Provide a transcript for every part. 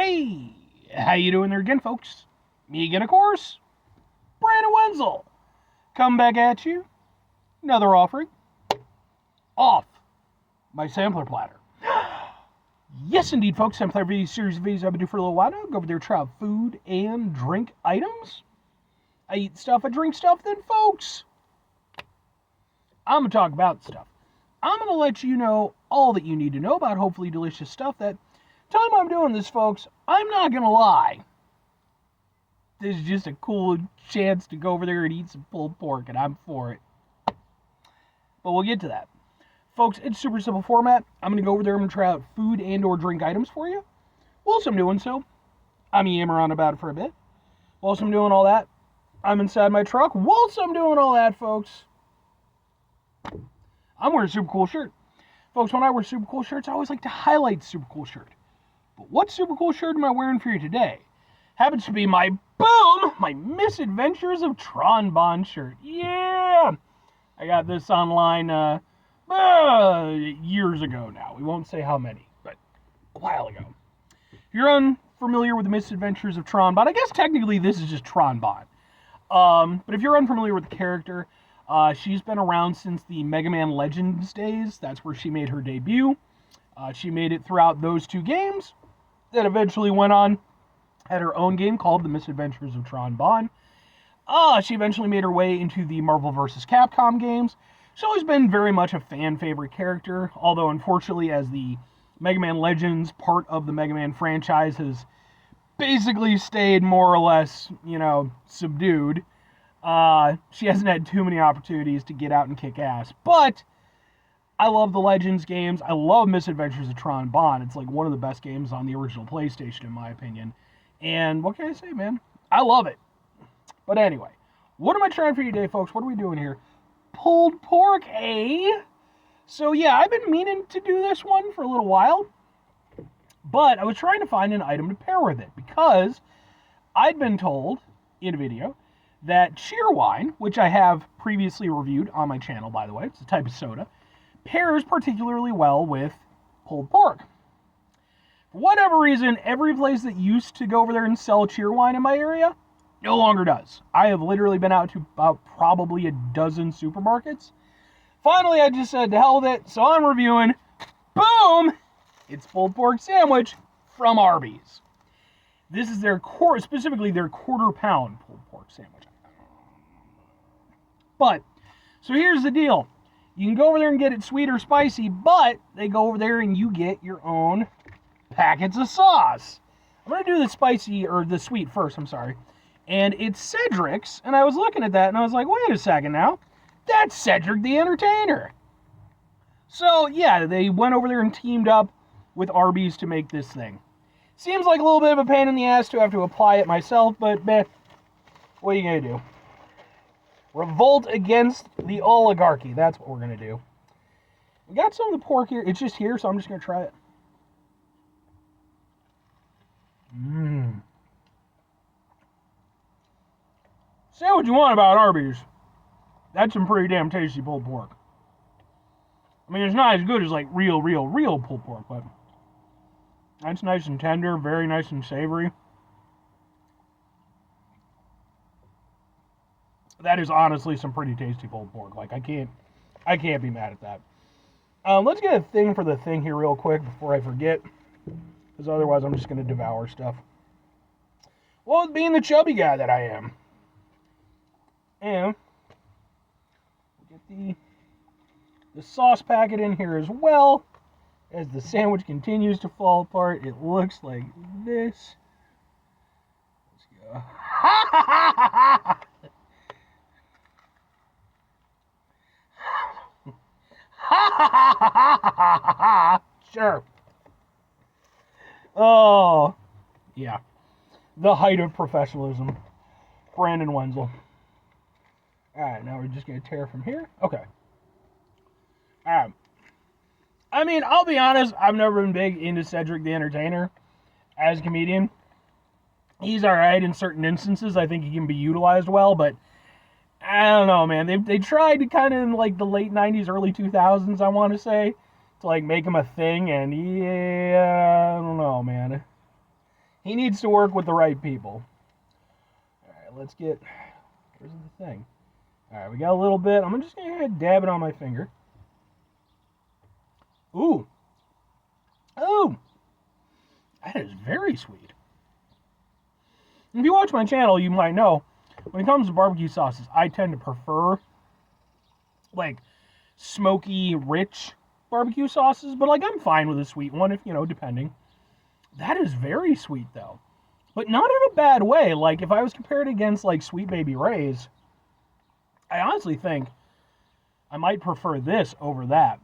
Hey, how you doing there again, folks? Me again, of course, Brandon Wenzel. Come back at you. Another offering. Off my sampler platter. Yes, indeed, folks. Sampler video series of videos I've been doing for a little while now. Go over there, try out food and drink items. I eat stuff, I drink stuff, then, folks, I'm going to talk about stuff. I'm going to let you know all that you need to know about hopefully delicious stuff that time I'm doing this, folks, I'm not going to lie. This is just a cool chance to go over there and eat some pulled pork, and I'm for it. But we'll get to that. Folks, it's super simple format. I'm going to go over there and try out food and or drink items for you. Whilst I'm doing so, I'm yammering on about it for a bit. Whilst I'm doing all that, I'm inside my truck. Whilst I'm doing all that, folks, I'm wearing a super cool shirt. Folks, when I wear super cool shirts, I always like to highlight the super cool shirt. But what super cool shirt am I wearing for you today? Happens to be my Misadventures of Tron Bond shirt. Yeah! I got this online years ago now. We won't say how many, but a while ago. If you're unfamiliar with the Misadventures of Tron Bond, I guess technically this is just Tron Bond. But if you're unfamiliar with the character, she's been around since the Mega Man Legends days. That's where she made her debut. She made it throughout those two games. That eventually went on, had her own game called The Misadventures of Tron Bond. She eventually made her way into the Marvel vs. Capcom games. She's always been very much a fan favorite character, although unfortunately as the Mega Man Legends part of the Mega Man franchise has basically stayed more or less, subdued. She hasn't had too many opportunities to get out and kick ass, but I love the Legends games. I love Misadventures of Tron Bond. It's like one of the best games on the original PlayStation, in my opinion. And what can I say, man? I love it. But anyway, what am I trying for you today, folks? What are we doing here? Pulled pork, eh? So yeah, I've been meaning to do this one for a little while, but I was trying to find an item to pair with it because I'd been told in a video that Cheerwine, which I have previously reviewed on my channel, by the way, it's a type of soda, pairs particularly well with pulled pork. For whatever reason, every place that used to go over there and sell Cheerwine in my area no longer does. I have literally been out to about probably a dozen supermarkets. Finally, I just said to hell with it, so I'm reviewing, boom, it's pulled pork sandwich from Arby's. This is specifically their quarter-pound pulled pork sandwich. But, so here's the deal. You can go over there and get it sweet or spicy, but they go over there and you get your own packets of sauce. I'm going to do the spicy, or the sweet first, I'm sorry. And it's Cedric's, and I was looking at that and I was like, wait a second now. That's Cedric the Entertainer. So, yeah, they went over there and teamed up with Arby's to make this thing. Seems like a little bit of a pain in the ass to have to apply it myself, but meh, what are you going to do? Revolt against the oligarchy. That's what we're going to do. We got some of the pork here. It's just here, so I'm just going to try it. Say what you want about Arby's. That's some pretty damn tasty pulled pork. I mean, it's not as good as like real pulled pork, but that's nice and tender, very nice and savory. That is honestly some pretty tasty pulled pork. Like, I can't be mad at that. Let's get a thing for the thing here real quick before I forget, because otherwise I'm just going to devour stuff. Well, being the chubby guy that I am. And we'll get the sauce packet in here as well. As the sandwich continues to fall apart, it looks like this. Let's go. Sure. Oh, yeah. The height of professionalism. Brandon Wenzel. Alright, now we're just going to tear from here. Okay. Alright. I mean, I'll be honest, I've never been big into Cedric the Entertainer as a comedian. He's alright in certain instances. I think he can be utilized well, but I don't know, man. They tried to kind of in like the late 90s, early 2000s, I want to say, to like make him a thing, and yeah, I don't know, man. He needs to work with the right people. All right, let's get... Where's the thing? All right, we got a little bit. I'm just going to dab it on my finger. Ooh. Oh. That is very sweet. If you watch my channel, you might know, when it comes to barbecue sauces, I tend to prefer, like, smoky, rich barbecue sauces. But, like, I'm fine with a sweet one, if, depending. That is very sweet, though. But not in a bad way. Like, if I was compared against, like, Sweet Baby Ray's, I honestly think I might prefer this over that.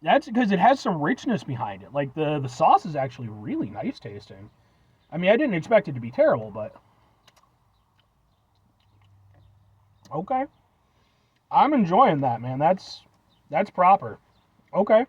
That's because it has some richness behind it. Like, the sauce is actually really nice tasting. I mean, I didn't expect it to be terrible, but... Okay. I'm enjoying that, man. That's proper. Okay.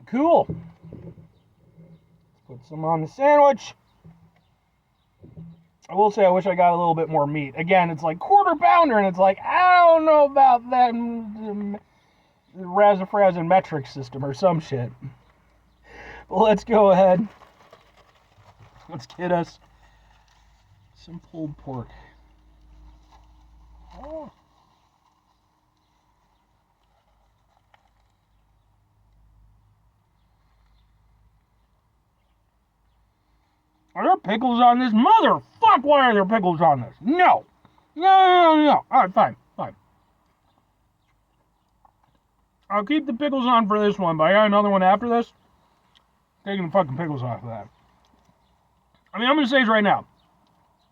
Cool. Let's put some on the sandwich. I will say I wish I got a little bit more meat. Again, it's like quarter pounder, and it's like, I don't know about that Razafraz metric system or some shit. But let's go ahead. Let's get us some pulled pork. Oh. Are there pickles on this? Motherfuck, why are there pickles on this? No. No. Alright, fine. I'll keep the pickles on for this one, but I got another one after this. Taking the fucking pickles off of that. I mean, I'm going to say this right now.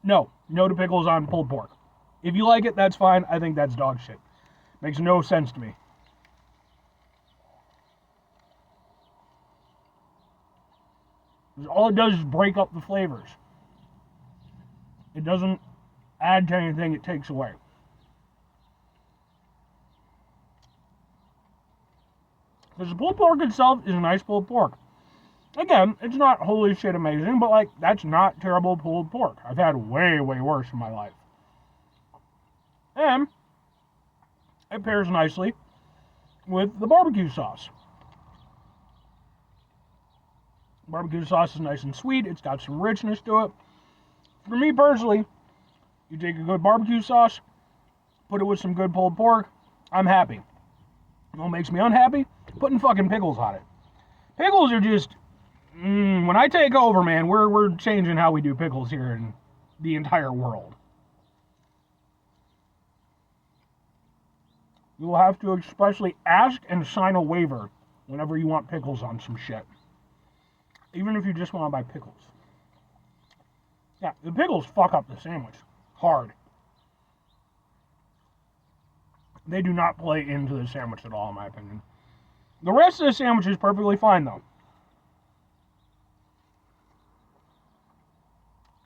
No to pickles on pulled pork. If you like it, that's fine. I think that's dog shit. Makes no sense to me. All it does is break up the flavors. It doesn't add to anything, it takes away. Because the pulled pork itself is a nice pulled pork. Again, it's not holy shit amazing, but like, that's not terrible pulled pork. I've had way worse in my life. And it pairs nicely with the barbecue sauce. Barbecue sauce is nice and sweet. It's got some richness to it. For me personally, you take a good barbecue sauce, put it with some good pulled pork, I'm happy. You know what makes me unhappy? Putting fucking pickles on it. Pickles are just... when I take over, man, we're changing how we do pickles here in the entire world. You will have to especially ask and sign a waiver whenever you want pickles on some shit. Even if you just want to buy pickles. Yeah, the pickles fuck up the sandwich. Hard. They do not play into the sandwich at all, in my opinion. The rest of the sandwich is perfectly fine, though.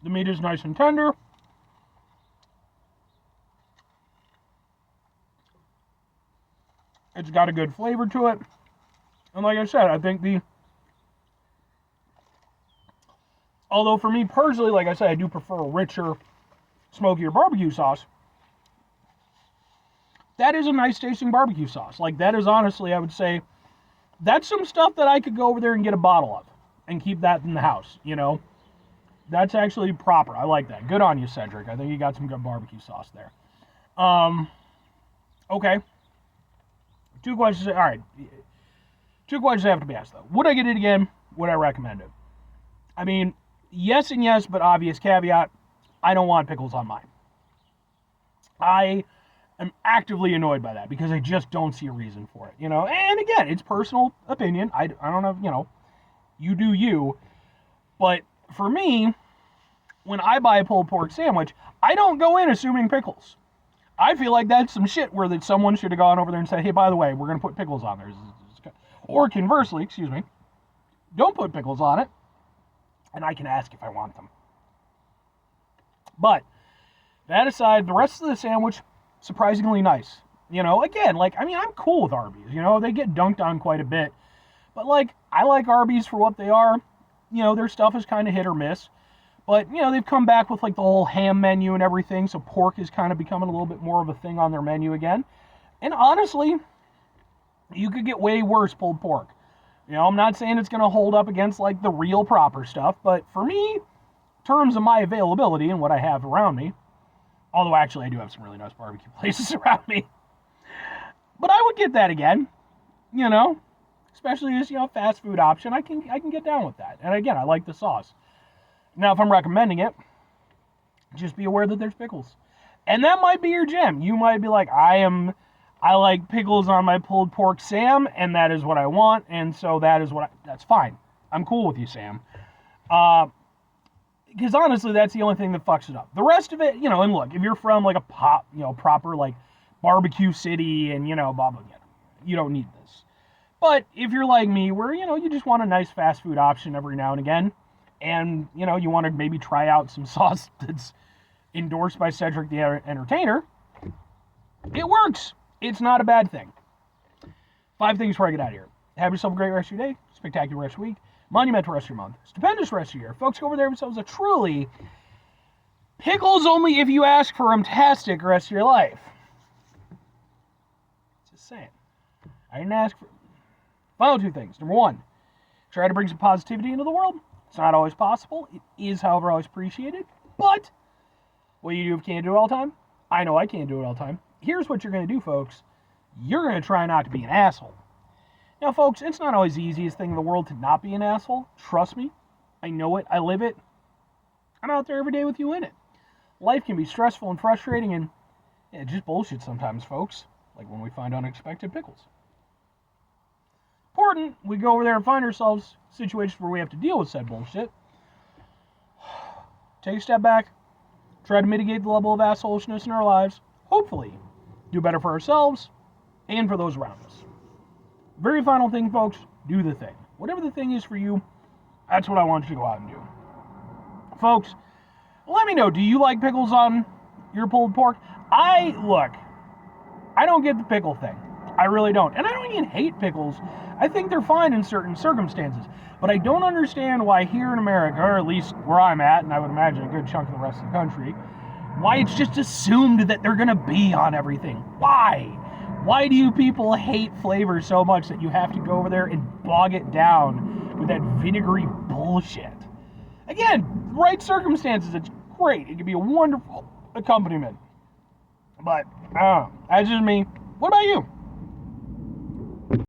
The meat is nice and tender. It's got a good flavor to it. And like I said, I think although for me personally, like I said, I do prefer a richer, smokier barbecue sauce. That is a nice tasting barbecue sauce. Like, that is honestly, I would say, that's some stuff that I could go over there and get a bottle of and keep that in the house, That's actually proper. I like that. Good on you, Cedric. I think you got some good barbecue sauce there. Okay. Two questions. All right. Two questions have to be asked, though. Would I get it again? Would I recommend it? I mean, yes and yes, but obvious caveat. I don't want pickles on mine. I am actively annoyed by that because I just don't see a reason for it, And again, it's personal opinion. I don't know, you do you. But for me, when I buy a pulled pork sandwich, I don't go in assuming pickles. I feel like that's some shit where that someone should have gone over there and said, hey, by the way, we're going to put pickles on there. Or conversely, don't put pickles on it, and I can ask if I want them. But that aside, the rest of the sandwich, surprisingly nice. Again, I'm cool with Arby's. They get dunked on quite a bit. But, I like Arby's for what they are. Their stuff is kind of hit or miss. But, they've come back with, the whole ham menu and everything, so pork is kind of becoming a little bit more of a thing on their menu again. And honestly, you could get way worse pulled pork. You know, I'm not saying it's going to hold up against, like, the real proper stuff, but for me, in terms of my availability and what I have around me, although actually I do have some really nice barbecue places around me, but I would get that again, you know, especially as, you know, fast food option. I can get down with that. And again, I like the sauce. Now, if I'm recommending it, just be aware that there's pickles. And that might be your jam. You might be like, I like pickles on my pulled pork Sam, and that is what I want, and so that's fine. I'm cool with you, Sam. Because honestly, that's the only thing that fucks it up. The rest of it, you know, and look, if you're from like a proper like barbecue city and, you know, blah, blah, blah, you don't need this. But if you're like me, where, you know, you just want a nice fast food option every now and again, and, you know, you want to maybe try out some sauce that's endorsed by Cedric the Entertainer, it works. It's not a bad thing. 5 things before I get out of here. Have yourself a great rest of your day, spectacular rest of your week, monumental rest of your month, stupendous rest of your year. Folks, go over there themselves a truly pickles only if you ask for them tastic rest of your life. Just saying. I didn't ask for... Final 2 things. Number 1, try to bring some positivity into the world. It's not always possible. It is, however, always appreciated. But what do you do if you can't do it all the time? I know I can't do it all the time. Here's what you're going to do, folks. You're going to try not to be an asshole. Now, folks, it's not always the easiest thing in the world to not be an asshole. Trust me. I know it. I live it. I'm out there every day with you in it. Life can be stressful and frustrating and just bullshit sometimes, folks. Like when we find unexpected pickles. Important, we go over there and find ourselves situations where we have to deal with said bullshit. Take a step back. Try to mitigate the level of assholishness in our lives. Hopefully, do better for ourselves and for those around us. Very final thing, folks, do the thing. Whatever the thing is for you, that's what I want you to go out and do. Folks, let me know, do you like pickles on your pulled pork? I don't get the pickle thing. I really don't. And I don't even hate pickles. I think they're fine in certain circumstances. But I don't understand why here in America, or at least where I'm at, and I would imagine a good chunk of the rest of the country, why it's just assumed that they're going to be on everything. Why? Why do you people hate flavor so much that you have to go over there and bog it down with that vinegary bullshit? Again, right circumstances, it's great. It could be a wonderful accompaniment. But, that's just me. What about you?